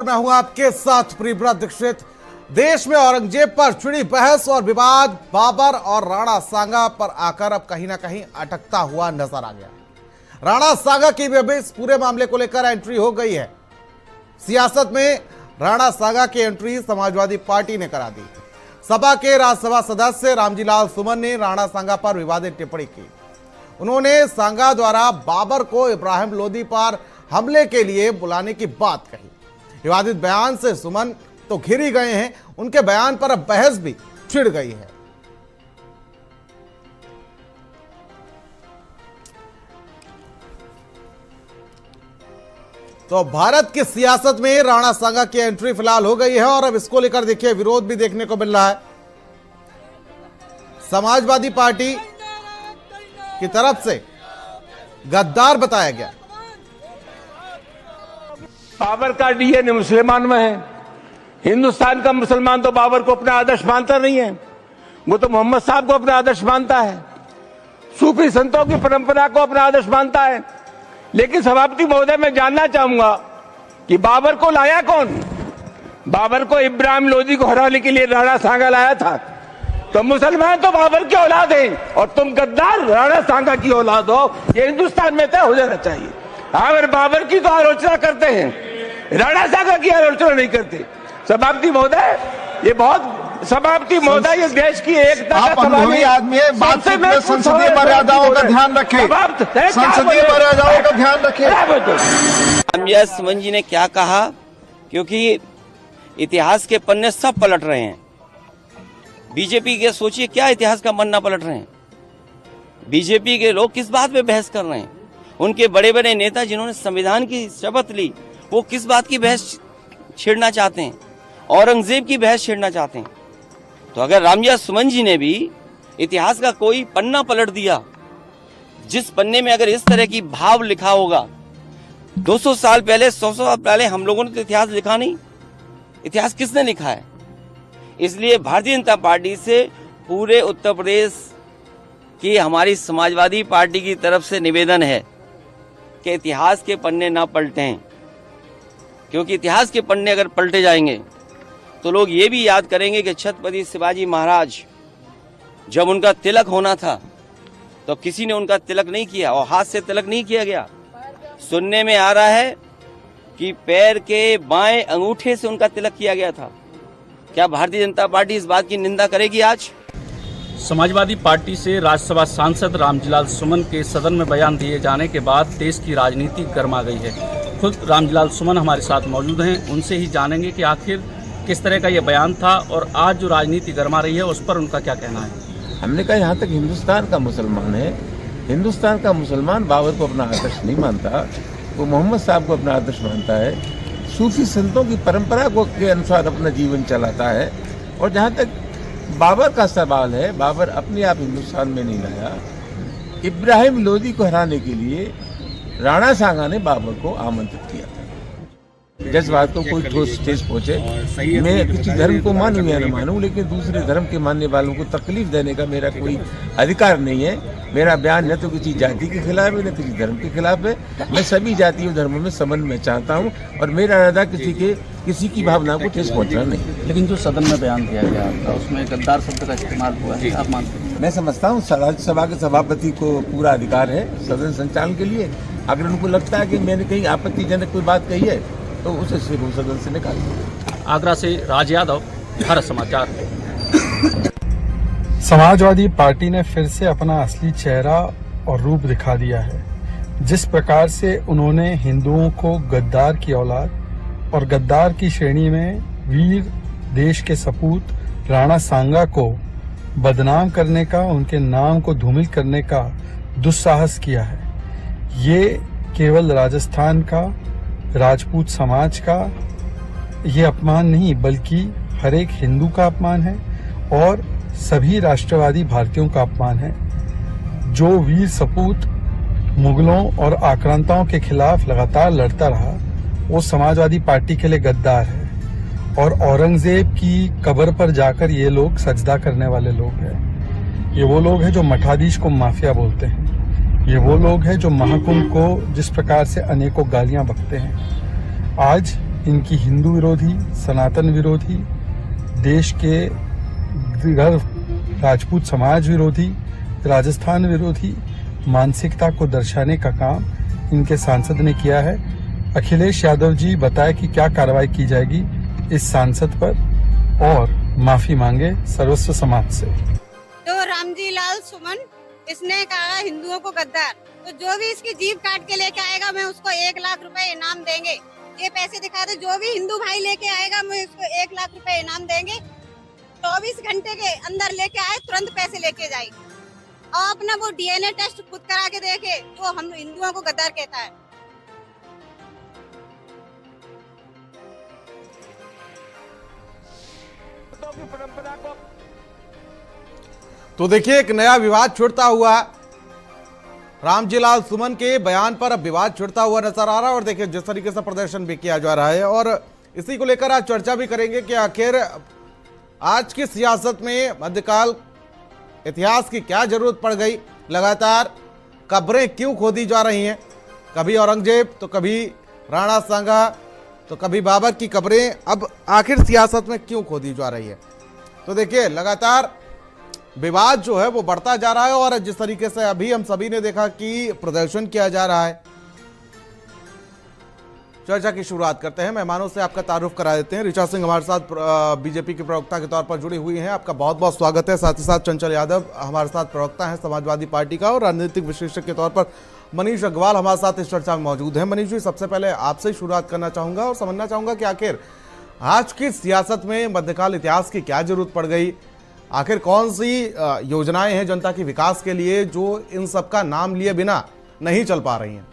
मैं हूं आपके साथ प्रियव्रत दीक्षित। देश में औरंगजेब पर छिड़ी बहस और विवाद बाबर और राणा सांगा पर आकर अब कहीं ना कहीं अटकता हुआ नजर आ गया। राणा सांगा की भी अभी इस पूरे मामले को लेकर एंट्री हो गई है। सियासत में राणा सांगा की एंट्री समाजवादी पार्टी ने करा दी। सपा के राज्यसभा सदस्य रामजीलाल सुमन ने राणा सांगा पर विवादित टिप्पणी की। उन्होंने सांगा द्वारा बाबर को इब्राहिम लोदी पर हमले के लिए बुलाने की बात कही। विवादित बयान से सुमन तो घिर ही गए हैं, उनके बयान पर अब बहस भी छिड़ गई है। तो भारत की सियासत में राणा सांगा की एंट्री फिलहाल हो गई है और अब इसको लेकर देखिए विरोध भी देखने को मिल रहा है। समाजवादी पार्टी की तरफ से गद्दार बताया गया। बाबर का डीएनए मुसलमान में है। हिंदुस्तान का मुसलमान तो बाबर को अपना आदर्श मानता नहीं है, वो तो मोहम्मद साहब को अपना आदर्श मानता है, सूफी संतों की परंपरा को अपना आदर्श मानता है। लेकिन सभापति महोदय, मैं जानना चाहूंगा कि बाबर को लाया कौन? बाबर को इब्राहिम लोदी को हराने के लिए राणा सांगा लाया था। तो मुसलमान तो बाबर की औलाद हैं और तुम गद्दार राणा सांगा की औलाद हो, ये हिंदुस्तान में तय हो जाना चाहिए। अगर बाबर की तो आलोचना करते हैं, राणा सांगा की आलोचना नहीं करते। सभापति महोदय, ये बहुत सभापति महोदय, ये देश की एकता आप अनुभवी आदमी है, बातचीत में संसदीय मर्यादाओं का ध्यान रखें, संसदीय मर्यादाओं का ध्यान रखें। रामजीलाल सुमन जी ने क्या कहा, क्योंकि इतिहास के पन्ने सब पलट रहे हैं। बीजेपी के सोचिए क्या इतिहास का पन्ना पलट रहे हैं। बीजेपी के लोग किस बात पे बहस कर रहे हैं? उनके बड़े बड़े नेता जिन्होंने संविधान की शपथ ली, वो किस बात की बहस छेड़ना चाहते हैं? औरंगजेब की बहस छेड़ना चाहते हैं। तो अगर रामजीलाल सुमन जी ने भी इतिहास का कोई पन्ना पलट दिया, जिस पन्ने में अगर इस तरह की भाव लिखा होगा, 200 साल पहले 100 साल पहले हम लोगों ने तो इतिहास लिखा नहीं। इतिहास किसने लिखा है? इसलिए भारतीय जनता पार्टी से पूरे उत्तर प्रदेश की हमारी समाजवादी पार्टी की तरफ से निवेदन है कि इतिहास के पन्ने ना पलटें, क्योंकि इतिहास के पन्ने अगर पलटे जाएंगे तो लोग ये भी याद करेंगे कि छत्रपति शिवाजी महाराज जब उनका तिलक होना था तो किसी ने उनका तिलक नहीं किया और हाथ से तिलक नहीं किया गया। सुनने में आ रहा है कि पैर के बाएं अंगूठे से उनका तिलक किया गया था। क्या भारतीय जनता पार्टी इस बात की निंदा करेगी? आज समाजवादी पार्टी से राज्यसभा सांसद रामजीलाल सुमन के सदन में बयान दिए जाने के बाद देश की राजनीति गर्मा गई है। खुद रामजीलाल सुमन हमारे साथ मौजूद हैं, उनसे ही जानेंगे कि आखिर किस तरह का ये बयान था और आज जो राजनीति गर्मा रही है उस पर उनका क्या कहना है। हमने कहा यहाँ तक हिंदुस्तान का मुसलमान है, हिंदुस्तान का मुसलमान बाबर को अपना आदर्श नहीं मानता, वो मोहम्मद साहब को अपना आदर्श मानता है, सूफी संतों की परंपरा को के अनुसार अपना जीवन चलाता है। और जहाँ तक बाबर का सवाल है, बाबर अपने आप हिंदुस्तान में नहीं लाया। इब्राहिम लोदी को हराने के लिए राणा सांगा ने बाबर को आमंत्रित किया था। जिस बात को कोई ठोस ठेस पहुंचे, मैं किसी धर्म को मानूं या न मानूं, लेकिन दूसरे धर्म के मानने वालों को तकलीफ देने का मेरा कोई अधिकार नहीं है। मेरा बयान न तो किसी जाति के खिलाफ है न किसी धर्म के खिलाफ है। मैं सभी जातियों धर्मों में समन्वय चाहता हूँ और मेरा इरादा किसी की भावना को ठेस पहुँचना नहीं। लेकिन जो सदन में बयान दिया गया आपका, उसमें गद्दार शब्द का इस्तेमाल हुआ है, आप मानते हैं? मैं समझता हूँ राज्यसभा के सभापति को पूरा अधिकार है सदन संचालन के लिए। अगर उनको लगता है कि मैंने कहीं आपत्तिजनक कोई बात कही है तो उसे सदन से निकाल दो। आगरा से राज यादव, भारत समाचार। समाजवादी पार्टी ने फिर से अपना असली चेहरा और रूप दिखा दिया है। जिस प्रकार से उन्होंने हिंदुओं को गद्दार की औलाद और गद्दार की श्रेणी में वीर देश के सपूत राणा सांगा को बदनाम करने का, उनके नाम को धूमिल करने का दुस्साहस किया है, ये केवल राजस्थान का राजपूत समाज का ये अपमान नहीं बल्कि हर एक हिंदू का अपमान है और सभी राष्ट्रवादी भारतीयों का अपमान है। जो वीर सपूत मुगलों और आक्रांताओं के खिलाफ लगातार लड़ता रहा, वो समाजवादी पार्टी के लिए गद्दार है और औरंगजेब की कब्र पर जाकर ये लोग सजदा करने वाले लोग हैं। ये वो लोग हैं जो मठाधीश को माफिया बोलते हैं। ये वो लोग हैं जो महाकुंभ को जिस प्रकार से अनेकों गालियां बकते हैं। आज इनकी हिंदू विरोधी, सनातन विरोधी, देश के राजपूत समाज विरोधी, राजस्थान विरोधी मानसिकता को दर्शाने का काम इनके सांसद ने किया है। अखिलेश यादव जी बताए कि क्या कार्रवाई की जाएगी इस सांसद पर और माफी मांगे सर्वस्व समाज से। तो रामजी लाल सुमन इसने कहा हिंदुओं को गद्दार, तो जो भी इसकी जीभ काट के लेके आएगा मैं उसको 1 लाख रुपए इनाम देंगे। ये पैसे दिखा दे, जो भी हिंदू भाई लेके आएगा मैं उसको 1 लाख रुपए इनाम देंगे। 24 घंटे के अंदर लेके आए, तुरंत पैसे लेके जाए और अपना वो DNA टेस्ट खुद करा के देखे जो हम हिंदुओं को गद्दार कहता है। तो देखिए, एक नया विवाद छिड़ता हुआ रामजी लाल सुमन के बयान पर अब विवाद छिड़ता हुआ नजर आ रहा है। और देखिए जिस तरीके से प्रदर्शन भी किया जा रहा है और इसी को लेकर आज चर्चा भी करेंगे कि आखिर आज की सियासत में मध्यकाल इतिहास की क्या जरूरत पड़ गई। लगातार कब्रें क्यों खोदी जा रही हैं, कभी औरंगजेब तो कभी राणा सांगा तो कभी बाबर की कब्रें अब आखिर सियासत में क्यों खोदी जा रही है। तो देखिए लगातार विवाद जो है वो बढ़ता जा रहा है और जिस तरीके से अभी हम सभी ने देखा कि प्रदर्शन किया जा रहा है। चर्चा की शुरुआत करते हैं, मेहमानों से आपका तारुफ करा देते हैं। ऋचा सिंह हमारे साथ बीजेपी के प्रवक्ता के तौर पर जुड़ी हुई हैं, आपका बहुत बहुत स्वागत है। साथ ही साथ चंचल यादव हमारे साथ प्रवक्ता हैं समाजवादी पार्टी का और राजनीतिक विश्लेषक के तौर पर मनीष अग्रवाल हमारे साथ इस चर्चा में मौजूद हैं। मनीष जी, सबसे पहले आपसे ही शुरुआत करना चाहूंगा और समझना चाहूंगा कि आखिर आज की सियासत में मध्यकाल इतिहास की क्या जरूरत पड़ गई, आखिर कौन सी योजनाएं हैं जनता के विकास के लिए जो इन सब का नाम लिए बिना नहीं चल पा रही हैं।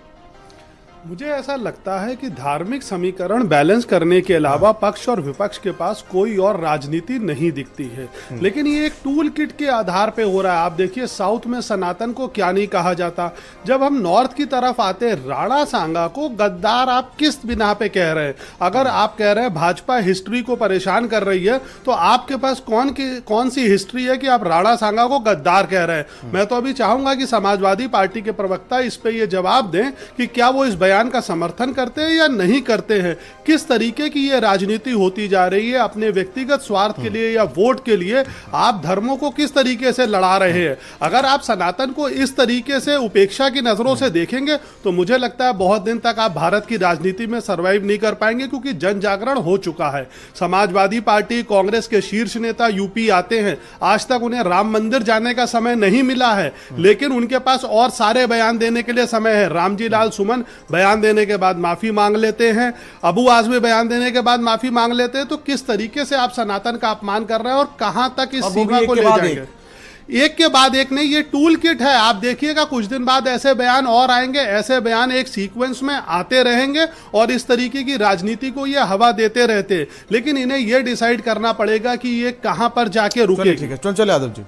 मुझे ऐसा लगता है कि धार्मिक समीकरण बैलेंस करने के अलावा पक्ष और विपक्ष के पास कोई और राजनीति नहीं दिखती है, लेकिन ये एक टूल किट के आधार पे हो रहा है। आप देखिए साउथ में सनातन को क्या नहीं कहा जाता, जब हम नॉर्थ की तरफ आते राणा सांगा को गद्दार आप किस बिना पे कह रहे हैं। अगर आप कह रहे हैं भाजपा हिस्ट्री को परेशान कर रही है तो आपके पास कौन सी हिस्ट्री है कि आप राणा सांगा को गद्दार कह रहे हैं। मैं तो अभी चाहूंगा कि समाजवादी पार्टी के प्रवक्ता इस पे ये जवाब दें कि क्या वो इस बयान का समर्थन करते हैं या नहीं करते हैं। किस तरीके की ये राजनीति होती जा रही है, अपने व्यक्तिगत स्वार्थ के लिए या वोट के लिए आप धर्मों को किस तरीके से लड़ा रहे हैं। अगर आप सनातन को इस तरीके से उपेक्षा की नजरों से देखेंगे तो मुझे लगता है बहुत दिन तक आप भारत की राजनीति में सर्वाइव नहीं कर पाएंगे, क्योंकि जन जागरण हो चुका है। समाजवादी पार्टी, कांग्रेस के शीर्ष नेता यूपी आते हैं, आज तक उन्हें राम मंदिर जाने का समय नहीं मिला है, लेकिन उनके पास और सारे बयान देने के लिए समय है। रामजी लाल सुमन बयान देने के बाद माफी मांग लेते हैं, अबू आजमी बयान देने के बाद माफी मांग लेते हैं। तो किस तरीके से आप सनातन का अपमान कर रहे हैं और कहां तक इस सीमा को ले जाएंगे। एक के बाद एक नहीं, ये टूल किट है। आप देखिएगा कुछ दिन बाद ऐसे बयान और आएंगे, ऐसे बयान एक सीक्वेंस में आते रहेंगे और इस तरीके की राजनीति को ये हवा देते रहते हैं। लेकिन इन्हें ये डिसाइड करना पड़ेगा कि ये कहां पर जाके रुके। ठीक है, चंचल यादव जी।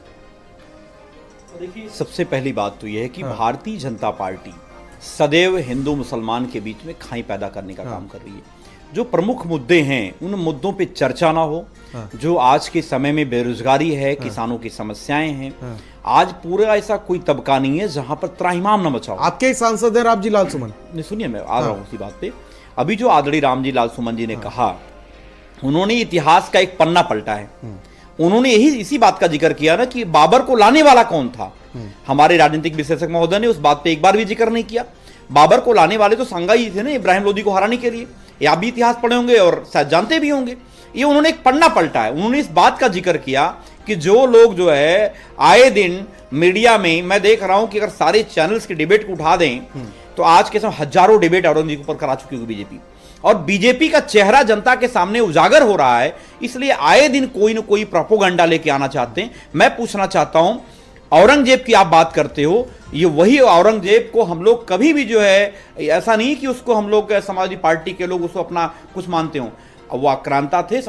देखिए, सबसे पहली बात तो यह है कि भारतीय जनता पार्टी सदैव हिंदू मुसलमान के बीच में खाई पैदा करने का काम कर रही है। जो प्रमुख मुद्दे हैं उन मुद्दों पे चर्चा ना हो। जो आज के समय में बेरोजगारी है, किसानों की समस्याएं हैं, आज पूरा ऐसा कोई तबका नहीं है जहां पर त्राहिमाम न मचाओ। आपके ही सांसद है रामजी लाल सुमन। सुनिए, मैं आ रहा हूं उसी बात पे। अभी जो आदरणीय रामजी लाल सुमन जी ने कहा, उन्होंने इतिहास का एक पन्ना पलटा है। उन्होंने इसी बात का जिक्र किया ना कि बाबर को लाने वाला कौन था। हमारे राजनीतिक विश्लेषक महोदय ने उस बात पे एक बार भी जिक्र नहीं किया। बाबर को लाने वाले तो संगा ही थे ना, इब्राहिम लोदी को हराने के लिए। ये आप भी इतिहास पढ़े होंगे और शायद जानते भी होंगे। ये उन्होंने एक पन्ना पलटा है। उन्होंने इस बात का जिक्र किया कि जो लोग जो है आए दिन मीडिया में, मैं देख रहा हूं कि अगर सारे चैनल्स के डिबेट को उठा दें तो आज के समय हजारों डिबेट औरंगजेब के ऊपर करा चुकी होगी बीजेपी, और बीजेपी का चेहरा जनता के सामने उजागर हो रहा है। इसलिए आए दिन कोई न कोई प्रोपोगंडा लेके आना चाहते हैं। मैं पूछना चाहता हूं, औरंगजेब की आप बात करते हो, ये वही औरंगजेब को हम लोग कभी भी जो है, ऐसा नहीं कि उसको हम लोग समाजवादी पार्टी के लोग उसको अपना कुछ मानते हो, वो आक्रांता थे,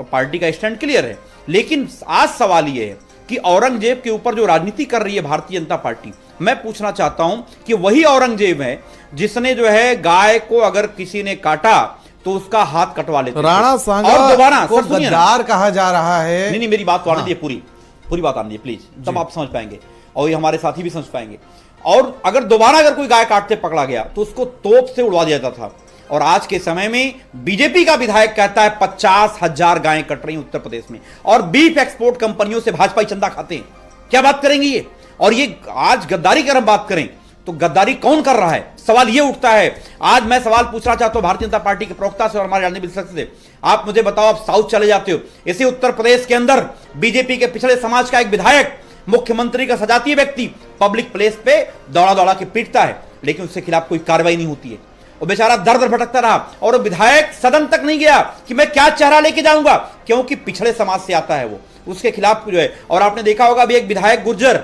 पार्टी का स्टैंड क्लियर है। लेकिन आज सवाल ये है कि औरंगजेब के ऊपर जो राजनीति कर रही है भारतीय जनता पार्टी, मैं पूछना चाहता हूं कि वही औरंगजेब है जिसने जो है गाय को अगर किसी ने काटा तो उसका हाथ कटवा लेते। राणा सांगा और दोबारा को गद्दार कहा जा रहा है। नहीं, मेरी बात तो आने दीजिए, पूरी बात आने दीजिए प्लीज, तब आप समझ पाएंगे और ये हमारे साथी भी समझ पाएंगे। और अगर दोबारा अगर कोई गाय काटते पकड़ा गया तो उसको तोप से उड़वा दिया जाता था। और आज के समय में बीजेपी का विधायक कहता है 50,000 गायें कट रही हैं उत्तर प्रदेश में, और बीफ एक्सपोर्ट कंपनियों से भाजपा चंदा खाते हैं। क्या बात करेंगे ये? और ये आज गद्दारी की अगर हम बात करें तो गद्दारी कौन कर रहा है, सवाल ये उठता है। आज मैं सवाल पूछना चाहता हूं भारतीय जनता पार्टी के प्रवक्ता से और हमारे राजनीतिक विश्लेषक से, आप मुझे बताओ, आप साउथ चले जाते हो, इसी उत्तर प्रदेश के अंदर बीजेपी के पिछड़े समाज का एक विधायक मुख्यमंत्री का सजातीय व्यक्ति पब्लिक प्लेस पे दौड़ा दौड़ा के पीटता है, लेकिन उसके खिलाफ कोई कार्रवाई नहीं होती है। वो बेचारा दर दर भटकता रहा और वो विधायक सदन तक नहीं गया कि मैं क्या चेहरा लेके जाऊंगा, क्योंकि पिछड़े समाज से आता है वो, उसके खिलाफ जो है। और आपने देखा होगा अभी एक विधायक गुर्जर,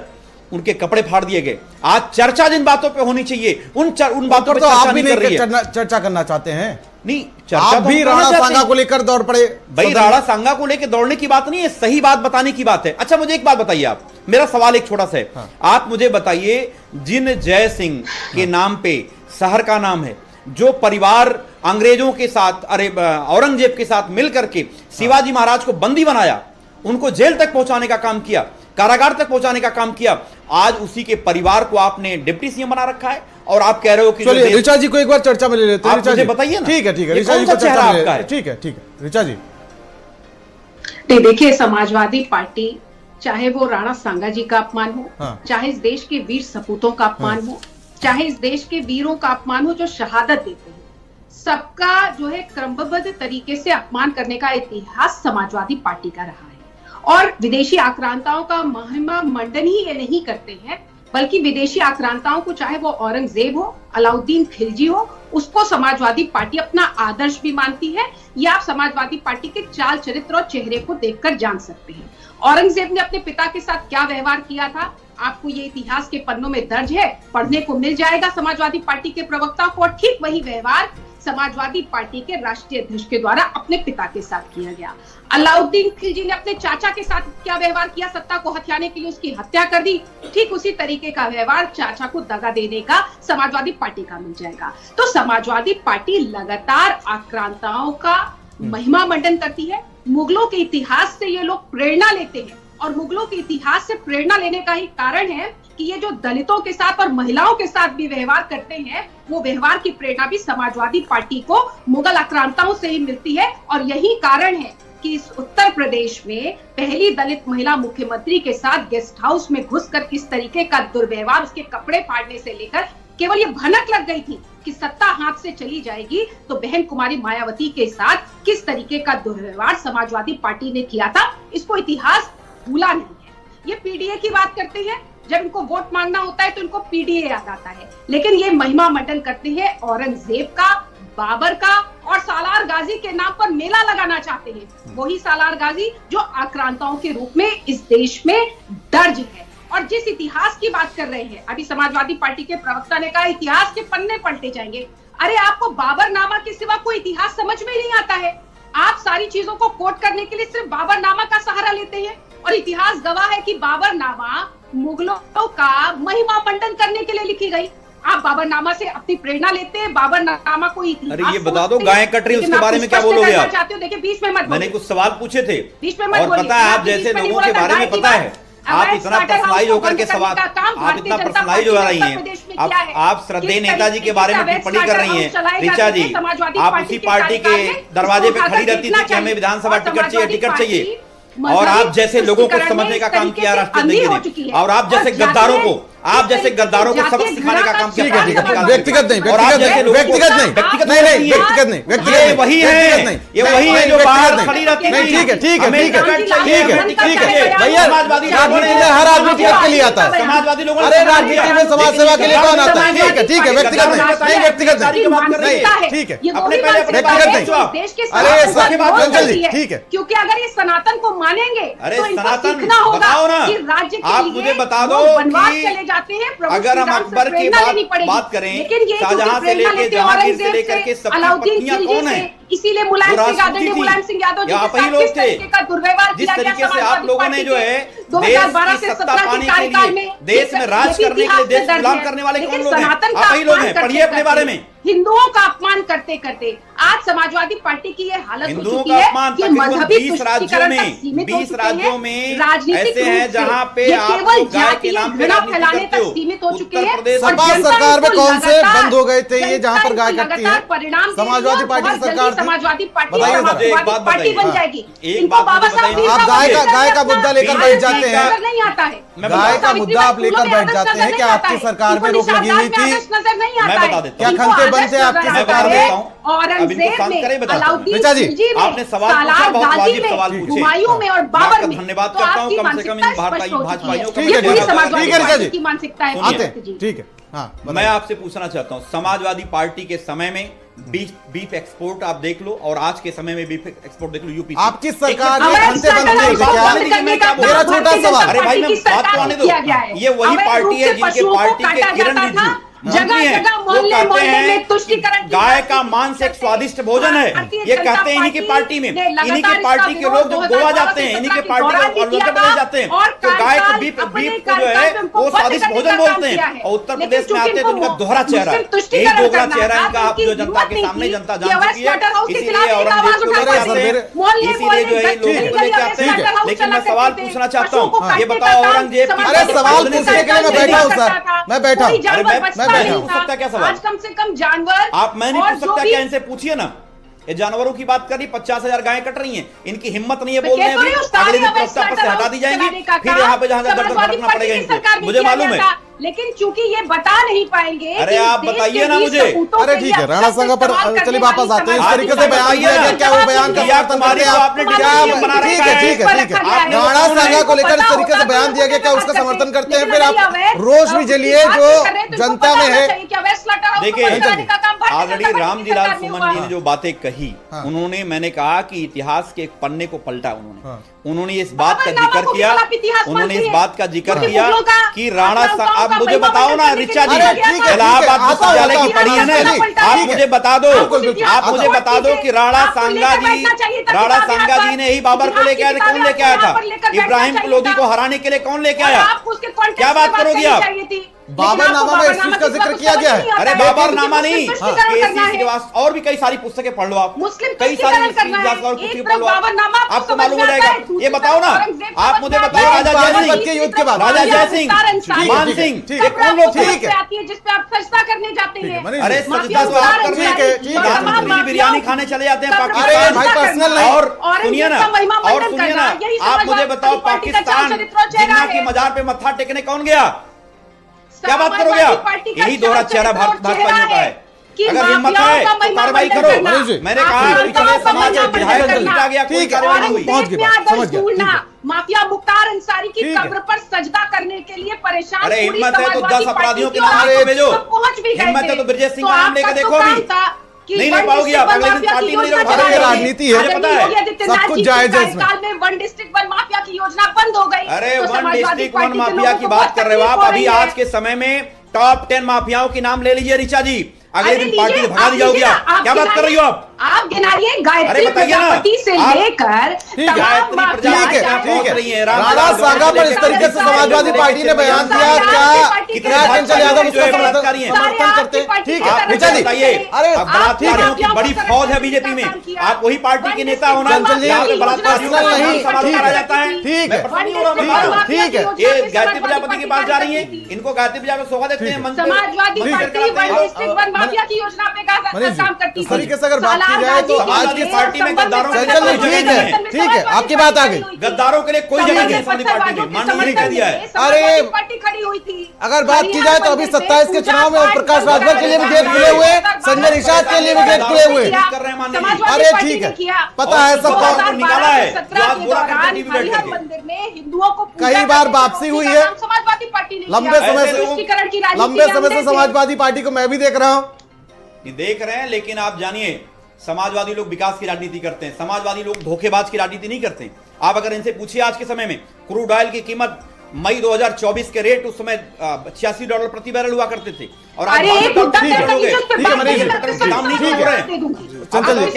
उनके कपड़े फाड़ दिए गए। आज चर्चा जिन बातों पे होनी चाहिए उन बातों पे तो आप चर्चा भी नहीं कर रही है। चर्चा करना चाहते हैं? नहीं, आप चर्चा भी तो राणा करना सांगा चाहते को लेकर दौड़ पड़े। भाई राणा सांगा को लेकर दौड़ने की बात नहीं है, सही बात बताने की बात है। अच्छा मुझे एक बात बताइए, आप, मेरा सवाल एक छोटा सा है। हाँ। आप मुझे बताइए, जिन जय सिंह के नाम पे शहर का नाम है, जो परिवार अंग्रेजों के साथ, अरे औरंगजेब के साथ मिलकर के शिवाजी महाराज को बंदी बनाया, उनको जेल तक पहुंचाने का काम किया, कारागार तक पहुंचाने का काम किया, आज उसी के परिवार को आपने डिप्टी सीएम बना रखा है और आप कह रहे हो कि चलिए ऋचा जी को एक बार चर्चा में ले लेते हैं। आप मुझे बताइए ना, ठीक है ये ऋचा कौन जी सा को चेहरा चर्चा में आपका ले- है? ठीक है ऋचा जी। नहीं, देखिए, समाजवादी पार्टी, चाहे वो राणा सांगा जी का अपमान हो, हाँ। चाहे इस देश के वीर सपूतों का अपमान हो, चाहे इस देश के वीरों का अपमान हो जो शहादत देते हैं, सबका जो है क्रमबद्ध तरीके से अपमान करने का इतिहास समाजवादी पार्टी का रहा है। और विदेशी आक्रांताओं का महिमा मंडन ही ये नहीं करते हैं, बल्कि विदेशी आक्रांताओं को, चाहे वो औरंगजेब हो, अलाउद्दीन खिलजी हो, उसको समाजवादी पार्टी अपना आदर्श भी मानती है। ये आप समाजवादी पार्टी के चाल चरित्र और चेहरे को देखकर जान सकते हैं। औरंगजेब ने अपने पिता के साथ क्या व्यवहार किया था, आपको ये इतिहास के पन्नों में दर्ज है, पढ़ने को मिल जाएगा समाजवादी पार्टी के प्रवक्ता को। और ठीक वही व्यवहार समाजवादी पार्टी के राष्ट्रीय अध्यक्ष के द्वारा अपने पिता के साथ किया गया। अलाउद्दीन खिलजी ने अपने चाचा के साथ क्या व्यवहार किया, सत्ता को हथियाने के लिए उसकी हत्या कर दी, ठीक उसी तरीके का व्यवहार चाचा को दगा देने का समाजवादी पार्टी का मिल जाएगा। तो समाजवादी पार्टी लगातार आक्रांताओं का महिमा मंडन करती है। मुगलों के इतिहास से ये लोग प्रेरणा लेते हैं, और मुगलों के इतिहास से प्रेरणा लेने का ही कारण है कि ये जो दलितों के साथ और महिलाओं के साथ भी व्यवहार करते हैं, वो व्यवहार की प्रेरणा भी समाजवादी पार्टी को मुगल आक्रांताओं से ही मिलती है। और यही कारण है कि इस उत्तर प्रदेश में पहली दलित महिला मुख्यमंत्री के साथ गेस्ट हाउस में घुसकर किस तरीके का दुर्व्यवहार, उसके कपड़े फाड़ने से लेकर, केवल ये भनक लग गई थी कि सत्ता हाथ से चली जाएगी तो बहन कुमारी मायावती के साथ किस तरीके का दुर्व्यवहार समाजवादी पार्टी ने किया था, इसको इतिहास भूला नहीं है। ये पीडीए की बात करते हैं, जब इनको वोट मांगना होता है तो इनको पीडीए याद आता है, लेकिन ये महिमा मंडन करते हैं औरंगजेब का, बाबर का, और सालार गाजी के नाम पर मेला लगाना चाहते हैं। वही सालार गाजी जो आक्रांताओं के रूप में इस देश में दर्ज है। और जिस इतिहास की बात कर रहे हैं, अभी समाजवादी पार्टी के प्रवक्ता ने कहा इतिहास के पन्ने पलटे जाएंगे। अरे आपको बाबरनामा के सिवा कोई इतिहास समझ में नहीं आता है। आप सारी चीजों को कोट करने के लिए सिर्फ बाबरनामा का सहारा लेते हैं, और इतिहास गवाह है कि बाबरनामा मुगलों का महिमा मंडन करने के लिए लिखी गई। आप बाबरनामा से अपनी प्रेरणा लेते हैं, बाबरनामा को इतिहास। अरे ये बता दो, गायें कट रही है, उसके बारे में क्या बोलोगे आप? चाहते हो, देखिए बीच में मत, मैंने कुछ सवाल पूछे थे, बीच में मत और पता है आप जैसे लोगों के बारे में पता है, आप इतना पर्सनलाइज होकर के सवाल, आप इतना पर्सनलाइज हो रही हैं, आप श्रद्धेय नेताजी के बारे में टिप्पणी कर रही हैं। ऋचा जी, आप उसी पार्टी के दरवाजे पे खड़ी रहती थी कि हमें विधानसभा टिकट चाहिए, और आप जैसे लोगों को समझने का काम किया राष्ट्रीय अध्यक्ष ने, और आप जैसे गद्दारों को सबक सिखाने का काम किया। व्यक्तिगत नहीं, व्यक्तिगत नहीं, ये वही है जो बाहर खड़ी रहती है। ठीक है भैया, राजनीति में हर आदमी टिकट के लिए आता है। समाजवादी लोगों ने, अरे राजनीति में समाज सेवा के लिए कौन आता है? ठीक है व्यक्तिगत नहीं, ठीक है अपने पहले अपने व्यक्तिगत नहीं। अरे जल्दी, ठीक है, क्योंकि अगर ये सनातन को मानेंगे अरे तो इनको सनातन सीखना होगा बताओ ना, कि राज्य के आप लिए मुझे बता दो वो वनवास कि चले जाते हैं, प्रभु अगर श्री हम राम से अकबर की प्रेरणा लेनी पड़ेगी। बात करें, लेकिन ये शाहजहां से लेके जहांगीर से लेकर के सबकी पत्नियां कौन है? इसीलिए मुलायम सिंह यादव ने, मुलायम सिंह यादव जी के साथ किस तरीके का दुर्व्यवहार जिस किया गया तरीके से आप लोगों ने जो है 2012 देश से की सत्ता 17 पाने के के कार्यकाल लिए, में देश में राज करने के लिए देश गुलाम करने वाले कौन लोग हैं? आप ही लोग हैं, पढ़िए अपने बारे में। हिंदुओं का अपमान करते करते आज समाजवादी पार्टी की ये हालत हो हिंदुओं चुकी का है अपमान कि तकरीबन मजहबी 20 राज्यों तुष्टीकरण तक में सीमित हो 20 चुके राज्यों हैं। में राजनीतिक ऐसे हैं रूप से जहां पे ये आप केवल लोग गाय के जातीय नाम पे घृणा राजनीति फैलाने करते तक हो। सीमित हो चुके उत्तर हैं। प्रदेश और सपा जनता सरकार में इनको कौन से लगातार- बंद हो गए थे ये जहां पर जनता गाय इनको कटती है? लगातार परिणाम दे रही है समाजवादी और पार्टी की बहुत जल्दी सरकार थी। समाजवादी पार्टी बताइए और जरा। मुझे एक समाजवादी बात पार्टी बताइए। बन जाएगी। एक इनको बात बाबा मुझे साहब बताइए। आप गाय का मुद्दा लेकर बीजेपी बैठ जाते हैं। नजर नहीं आता है। मैं गाय बता का मुद्दा आप लेकर बैठ जाते हैं कि आपकी सरकार में रोक लगी हुई थी। नजर नहीं आता मैं है। बता देता क्या हूं। खंते बनते हैं आपकी इनको सरकार आदर्श में? नजर आता है। औरंगजेब शांत में, करें, बताता हूं। अलाउद्दीन ऋचा जी, खिलजी में, आपने सवाल पूछा, सालार बहुत गाजी वाजिब में, सवाल पूछे। हुमायूं में और मैं बाबर आपका में धन्यवाद तो करता हूं, आपकी कम से कम इन मानसिकता भाजपाइयों स्पष्ट हो भाजपाइयों चुकी का है। ठीक है, यही ठीक है, समाजवादी ठीक है, ऋचा पार्टी जी। की मानसिकता है आते भारत हैं, जी। ठीक है। हाँ, मैं बताइए। आपसे पूछना चाहता हूं, समाजवादी पार्टी के समय में बीफ एक्सपोर्ट आप देख लो और आज के समय में बीफ एक्सपोर्ट देख लो यूपी से। आपकी सरकार एक- में खंते बंद नहीं थे क्या? मेरा छोटा सवाल। अरे भाई, मैं बात तो आने दो। ये वही पार्टी है जिनके पार्टी के किरण रिजिजू मंत्री हैं, वो कहते हैं गाय का मांस एक स्वादिष्ट भोजन है। ये कहते हैं इन्हीं की पार्टी में, इन्हीं की पार्टी के लोग जब गोवा जाते हैं, इन्हीं के पार्टी के अरुणाचल प्रदेश जाते हैं तो गाय को बीफ को जो है वो स्वादिष्ट भोजन बोलते हैं। और उत्तर प्रदेश में आते हैं तो इनका दोहरा चेहरा है। यही दोहरा चेहरा इनका आप जो जनता के सामने जनता जान चुकी है। इसीलिए औरंगजेब को लेकर आते हैं, इसीलिए जो है लोगों को लेकर आते हैं। लेकिन मैं सवाल पूछना चाहता हूँ, ये बताओ औरंगजेब की अरे सवाल पूछने के लिए मैं बैठा हूँ सर, मैं बैठा हूँ। अरे मैं बैठा हूँ। पूछ सकता क्या सवाल? आज कम से कम जानवर आप मैं नहीं पूछ सकता क्या? इनसे पूछिए ना। ये जानवरों की बात करी, 50,000 गायें कट रही हैं, इनकी हिम्मत नहीं है बोलने में। अगले दिन प्रस्ताव पर से हटा दी जाएंगी, फिर यहाँ पे जहां दर दर भटकना पड़ेगा इनको, मुझे मालूम है। लेकिन चूंकि ये बता नहीं पाएंगे। अरे आप बताइए ना मुझे। अरे ठीक है, राणा सांगा पर चलिए वापस आते हैं। इस तरीके से बयान दिया गया, क्या वो बयान का समर्थन करते हैं आप? क्या ठीक है, ठीक है, ठीक है। राणा सांगा को लेकर इस तरीके से बयान दिया गया, क्या उसका समर्थन करते हैं? फिर आप रोष भी जलिए जो जनता में है। देखिए, ऑलरेडी रामजीलाल सुमन जी ने जो बातें कही, उन्होंने, मैंने कहा कि इतिहास के एक पन्ने को पलटा उन्होंने इस बात का जिक्र किया, उन्होंने इस बात का जिक्र किया कि राणा, आप मुझे बताओ ना ऋचा जी, इलाहाबाद विश्वविद्यालय की पढ़ी है ना, आप मुझे बता दो, आप मुझे बता दो कि राणा सांगा जी ने ही बाबर को लेके आया, कौन लेके आया था? इब्राहिम लोदी को हराने के लिए कौन लेके आया? क्या बात करोगी आप? बाबरनामा में इस चीज का जिक्र किया गया है। अरे बाबरनामा नहीं, केसी श्रीवास्तव और भी कई सारी पुस्तकें पढ़ लो आप, कई सारी और पुस्तकें पढ़ लो, आपको मालूम हो जाएगा। ये बताओ ना, आप मुझे बताओ, राजा जयसिंह के युद्ध के बाद, राजा जयसिंह, मान सिंह, ये कौन लोग थे? जिसपे आप सजदा करने जाते हैं। अरे सजदा तो आप कर रहे हैं, बिरयानी खाने चले जाते हैं अरे भाई पर्सनल नहीं। और सुनिए ना, आप मुझे बताओ, पाकिस्तान जिन्ना की मजार पे मत्था टेकने कौन गया? क्या बात करोगे आप? यही दोहरा चेहरा भाजपाइयों का है। अगर हिम्मत है तो कार्रवाई करो। मैंने कहा पिछले समाज में विधायक पीटा गया, कोई कार्रवाई नहीं हुई। पहुंच गया, समझ गया। माफिया मुख्तार अंसारी की कब्र पर सजदा करने के लिए परेशान। अरे हिम्मत है तो 10 अपराधियों के नाम लेके भेजो। पहुंच भी गए। हिम्मत है तो ब्रजेश सिंह का नाम लेके देखो अभी। नहीं ले पाओगे आप, अगले दिन पार्टी नहीं रहोगे। ये राजनीति है, पता है, सब कुछ जायज है इसमें। काल में वन डिस्ट्रिक्ट वन माफिया की योजना बंद हो गई। अरे तो one Samajwadi district one party के माफिया लोगों की को बात कर रहे हो आप। तकलीफ अभी हो रही आज के समय में टॉप 10 माफियाओं के नाम ले लीजिए ऋचा जी, अगले दिन पार्टी से भगा दी जाओगी आप। क्या बात कर रही हो आप गिनाइए, अरे गायत्री बताइए ना, प्रजापति से लेकर ठीक है, तमाम माफिया ठीक है, चाहे ठीक है। रही है। राणा सांगा पर इस तरीके से समाजवादी पार्टी ने बयान दिया, क्या चंचल यादव उसका समर्थन करते हैं? ठीक है ऋचा जी, बताइए, अरे बलात्कारियों की बड़ी फौज है बीजेपी में, आप वही पार्टी के नेता होना, चंचल जी, बलात्कारियों का नहीं, सवाल ठीक करा है, जाता है। ठीक है, मैं पता नहीं हो रहा, मैं बता रहा हूं। ठीक है। ये गायत्री प्रजापति के पास जा रही है, इनको गायत्री प्रजापति सोफा देते हैं, मंच पे समाजवादी मंच पे पार्टी कराते वन हैं। डिस्ट्रिक्ट वन माफिया की योजना पे काम करती इस तरीके से अगर बात की जाए तो आज की पार्टी में गद्दारों के लिए चंचल जी, कोई ठीक जगह है, नहीं है। ठीक है, आपकी बात आ गई। गद्दारों के लिए कोई जगह नहीं है समाजवादी पार्टी में, माननीय ने कह दिया है। अरे, पार्टी खड़ी हुई थी। अगर बात की जाए तो अभी 27 के चुनाव में ओम प्रकाश राजभर के लिए भी गेट खुले हुए, संजय निषाद के लिए भी गेट खुले हुए। कर रहे हैं माननीय जी। अरे ठीक है, पता है सबको, निकाला है, मंदिर में हिंदुओं को कई बार वापसी हुई है। समाजवादी पार्टी ने लंबे समय से समाजवादी पार्टी को मैं भी देख रहा हूँ। देख रहे हैं, लेकिन आप जानिए, समाजवादी लोग विकास की राजनीति करते हैं, समाजवादी लोग धोखेबाज की राजनीति नहीं करते हैं। आप अगर इनसे पूछिए आज के समय में क्रूड ऑयल की कीमत मई 2024 के रेट उस समय $86 प्रति बैरल हुआ करते थे, और आज चंचल जी,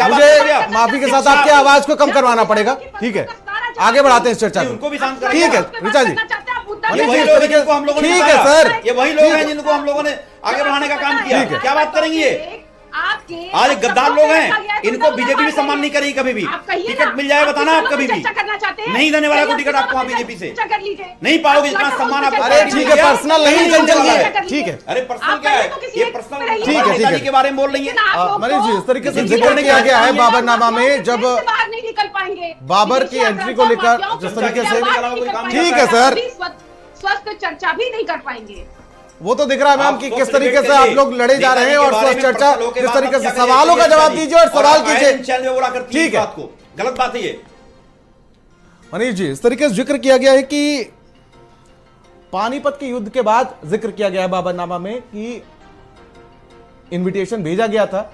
मुझे माफी के साथ आपकी आवाज को कम करवाना पड़ेगा। ठीक है, आगे बढ़ाते हैं इस चर्चा को। उनको भी शांत करें। ठीक है ऋचा जी, ये वही लोग हैं जिनको हम लोगों ने ठीक है बताया। सर, ये वही लोग हैं जिनको हम लोगों ने आगे बढ़ाने का काम किया। क्या बात करेंगे ये? आपके आज गद्दार लोग हैं, तो इनको बीजेपी भी सम्मान नहीं करेगी कभी भी। टिकट मिल जाए बताना आप कभी भी करना चाहते हैं, नहीं देने वाला को टिकट आपको वहाँ बीजेपी से कर लीजिए, नहीं पाओगे जितना सम्मान आप। अरे ठीक है, पर्सनल नहीं चंचल जी, ठीक है। अरे पर्सनल क्या है, ये पर्सनल नेताजी के बारे में बोल रही है। मनीष जी, इस तरीके से जिक्र किया गया है बाबरनामा में, जब बाहर नहीं निकल पाएंगे बाबर की एंट्री को लेकर जिस तरीके से, ठीक है सर, स्वस्थ चर्चा भी नहीं कर पाएंगे। वो तो दिख रहा है मैम कि किस तरीके से आप लोग लड़े जा रहे हैं और स्वस्थ चर्चा किस तरीके से, सवालों का जवाब दीजिए और सवाल कीजिए, ठीक है। गलत बात है ये। मनीष जी, इस तरीके से जिक्र किया गया है कि पानीपत के युद्ध के बाद जिक्र किया गया है बाबरनामा में कि इनविटेशन भेजा गया था,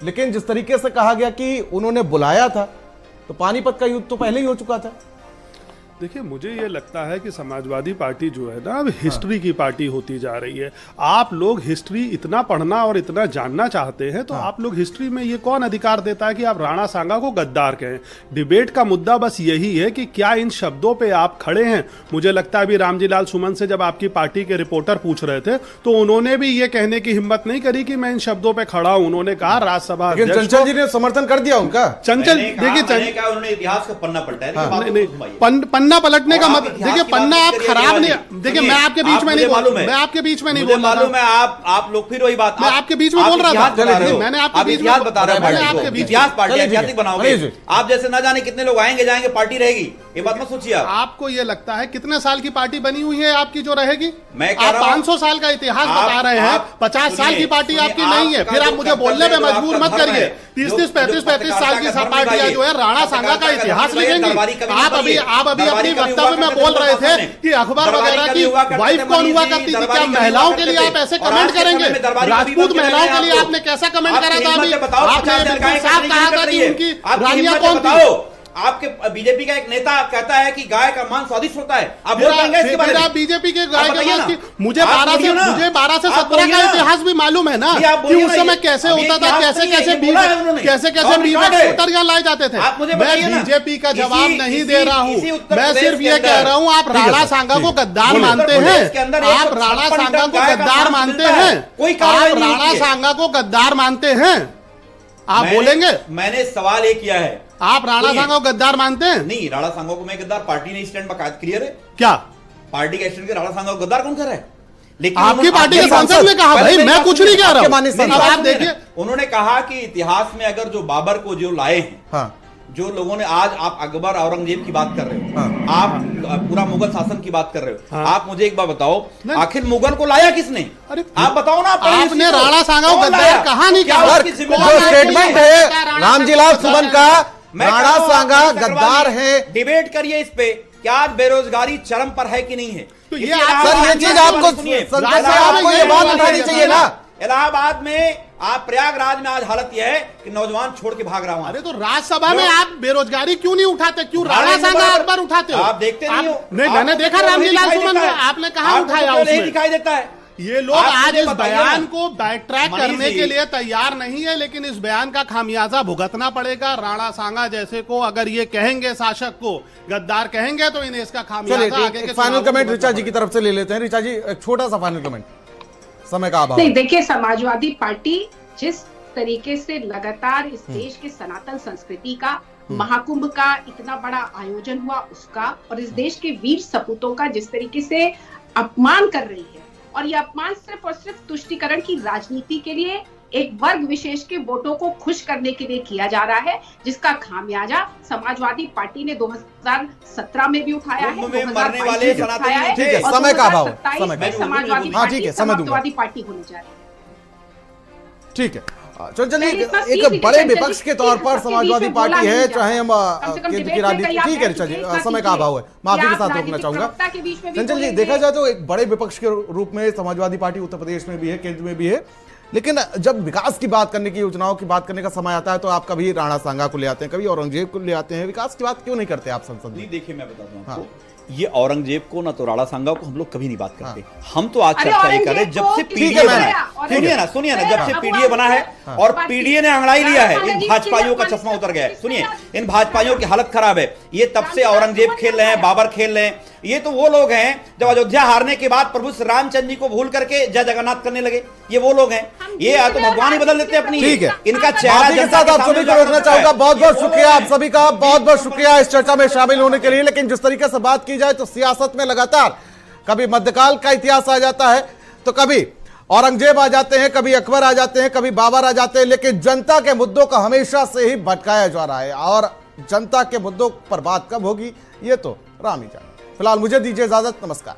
लेकिन जिस तरीके से कहा गया कि उन्होंने बुलाया था, तो पानीपत का युद्ध तो पहले ही हो चुका था। देखिए, मुझे ये लगता है कि समाजवादी पार्टी जो है ना, अब हिस्ट्री की पार्टी होती जा रही है। आप लोग हिस्ट्री इतना पढ़ना और इतना जानना चाहते हैं तो आप लोग हिस्ट्री में ये कौन अधिकार देता है कि आप राणा सांगा को गद्दार कहें? डिबेट का मुद्दा बस यही है कि क्या इन शब्दों पे आप खड़े हैं। मुझे लगता है अभी रामजी लाल सुमन से जब आपकी पार्टी के रिपोर्टर पूछ रहे थे तो उन्होंने भी ये कहने की हिम्मत नहीं करी कि मैं इन शब्दों पर खड़ा हूं। उन्होंने कहा राज्यसभा अध्यक्ष, चंचल जी ने समर्थन कर दिया उनका। चंचल देखिए, उन्होंने इतिहास का पन्ना पलटा है, पन्ना पलटने का मतलब, देखिए पन्ना आप खराब नहीं, देखिए मैं आपके बीच में नहीं बोल, मैं आपके बीच में नहीं बोल रहा मालूम है। आप लोग फिर वही बात, मैं आपके बीच में बोल रहा था, मैंने आपके बीच में बता रहा हूं, इतिहास पार्टी ऐतिहासिक बनाओगे आप, जैसे ना जाने कितने लोग आएंगे जाएंगे, पार्टी रहेगी, ये बात मत सोचिए। आपको ये लगता है कितने साल की पार्टी बनी हुई है आपकी जो रहेगी? मैं आप 500 साल का इतिहास बता रहे हैं, 50 साल की पार्टी आपकी नहीं है, फिर आप मुझे बोलने में मजबूर मत करिए। 30-30, 35-35 साल की पार्टियां जो है राणा सांगा का इतिहास लिखेंगी। आप अभी अपनी वक्तव्य में बोल रहे थे कि अखबार वगैरह की वाइफ कौन हुआ करती थी, क्या महिलाओं के लिए आप ऐसे कमेंट करेंगे? राजपूत महिलाओं के लिए आपने कैसा कमेंट करा था? अभी आपने बिल्कुल साफ कहा था कि उनकी रानियां कौन थी। आपके बीजेपी का एक नेता कहता है कि गाय का मांस स्वादिष्ट होता है, आप बोल पाएंगे इसके बारे में? बीजेपी के गाय के मांस की मुझे 12 से 17 का इतिहास भी मालूम है ना कि उस समय कैसे होता था, कैसे कैसे वोटर यहाँ लाए जाते थे। मैं बीजेपी का जवाब नहीं दे रहा हूँ, मैं सिर्फ ये कह रहा हूँ आप राणा सांगा को गद्दार मानते हैं, आप राणा सांगा को गद्दार मानते हैं, आप राणा सांगा को गद्दार मानते हैं, आप बोलेंगे? मैंने सवाल ये किया है, आप राणा सांगा को गद्दार मानते हैं? नहीं, राणा सांगा को मैं गद्दार, पार्टी ने स्टैंड बकायदा क्लियर है। क्या पार्टी का स्टैंड, राणा सांगा को गद्दार कौन कर रहा है? लेकिन आपकी पार्टी के सांसद ने कहा, भाई मैं कुछ नहीं कह रहा हूं। आप देखिए, उन्होंने कहा कि इतिहास में अगर जो बाबर को जो लाए हैं, जो लोगों ने, आज आप अकबर औरंगजेब की बात कर रहे हो, आप पूरा मुगल शासन की बात कर रहे हो, आप मुझे एक बात बताओ, आखिर मुगल को लाया किसने? आप बताओ ना। आपने राणा सांगा को गद्दार कहा नहीं कहा? जो स्टेटमेंट है रामजी लाल सुमन का, राणा सांगा गद्दार है। डिबेट करिए इस पे, क्या आज बेरोजगारी चरम पर है कि नहीं है? तो ये सर, ये चीज आपको ये बात उठानी चाहिए ना। इलाहाबाद में, आप प्रयागराज में आज हालत यह है कि नौजवान छोड़ के भाग रहा हूं। अरे तो राज्यसभा में आप बेरोजगारी क्यों नहीं उठाते? क्यों राणा सांगा एक बार उठाते हो? आप देखते नहीं हो? नहीं, मैंने देखा रामजी लाल सुमन को, आपने कहा उठाया? उसमें दिखाई देता है। ये लोग आज इस बयान को बैक ट्रैक करने के लिए तैयार नहीं है, लेकिन इस बयान का खामियाजा भुगतना पड़ेगा। राणा सांगा जैसे को अगर ये कहेंगे, शासक को गद्दार कहेंगे, तो इन्हें इसका खामियाजा आगे के फाइनल कमेंट ऋचा जी की तरफ से ले लेते हैं। ऋचा जी, एक छोटा सा फाइनल कमेंट, समय का अभाव। नहीं, देखिए, समाजवादी पार्टी जिस तरीके से लगातार इस देश के सनातन संस्कृति का, महाकुंभ का इतना बड़ा आयोजन हुआ उसका, और इस देश के वीर सपूतों का जिस तरीके से अपमान कर रही है, और ये अपमान सिर्फ और सिर्फ तुष्टीकरण की राजनीति के लिए, एक वर्ग विशेष के वोटों को खुश करने के लिए किया जा रहा है, जिसका खामियाजा समाजवादी पार्टी ने 2017 में भी उठाया है, 2022 में भी उठाया है, ठीक है, समय का अभाव है, समाजवादी पार्टी समाजवादी पार्टी होने जा रही है। ठीक है, चलिए, एक बड़े विपक्ष के तौर पर समाजवादी पार्टी है, चाहे हम केंद्र की राजनीति, ठीक है ऋचा जी, समय का अभाव है, माफी के साथ रोकना चाहूंगा। चंचल जी, देखा जाए तो एक बड़े विपक्ष के रूप में समाजवादी पार्टी उत्तर प्रदेश में भी है, केंद्र में भी है, लेकिन जब विकास की बात करने की, योजनाओं की बात करने का समय आता है तो आप कभी राणा सांगा को ले आते हैं, कभी औरंगजेब को ले आते हैं। विकास की बात क्यों नहीं करते आप संसद में? देखिए, मैं बताता हूं आपको, ये औरंगजेब को ना तो राणा सांगा को हम लोग कभी नहीं बात करते। हम तो आज चर्चा ये कर रहे, जब से पीडीए बना है, सुनिए ना, जब से पीडीए बना है और पीडीए ने अंगड़ाई लिया है, इन भाजपाइयों का चश्मा उतर गया है। सुनिए, इन भाजपाइयों की हालत खराब है। ये तब से औरंगजेब खेल रहे हैं, बाबर खेल रहे हैं। ये तो वो लोग हैं जब अयोध्या हारने के बाद प्रभु श्री रामचंद्र जी को भूल करके जय जगन्नाथ करने लगे। ये वो लोग हैं, ये या तो भगवान ही बदल देते अपनी। ठीक है, इनका चेहरा बाकी के साथ आप सभी को रोकना चाहूंगा। बहुत बहुत शुक्रिया आप सभी का, बहुत बहुत शुक्रिया इस चर्चा में शामिल होने के लिए। लेकिन जिस तरीके से बात की जाए तो सियासत में लगातार कभी मध्यकाल का इतिहास आ जाता है, तो कभी औरंगजेब आ जाते हैं, कभी अकबर आ जाते हैं, कभी बाबर आ जाते हैं, लेकिन जनता के मुद्दों को हमेशा से ही भटकाया जा रहा है। और जनता के मुद्दों पर बात कब होगी ये तो राम ही जाने। फिलहाल मुझे दीजिए इजाजत, नमस्कार।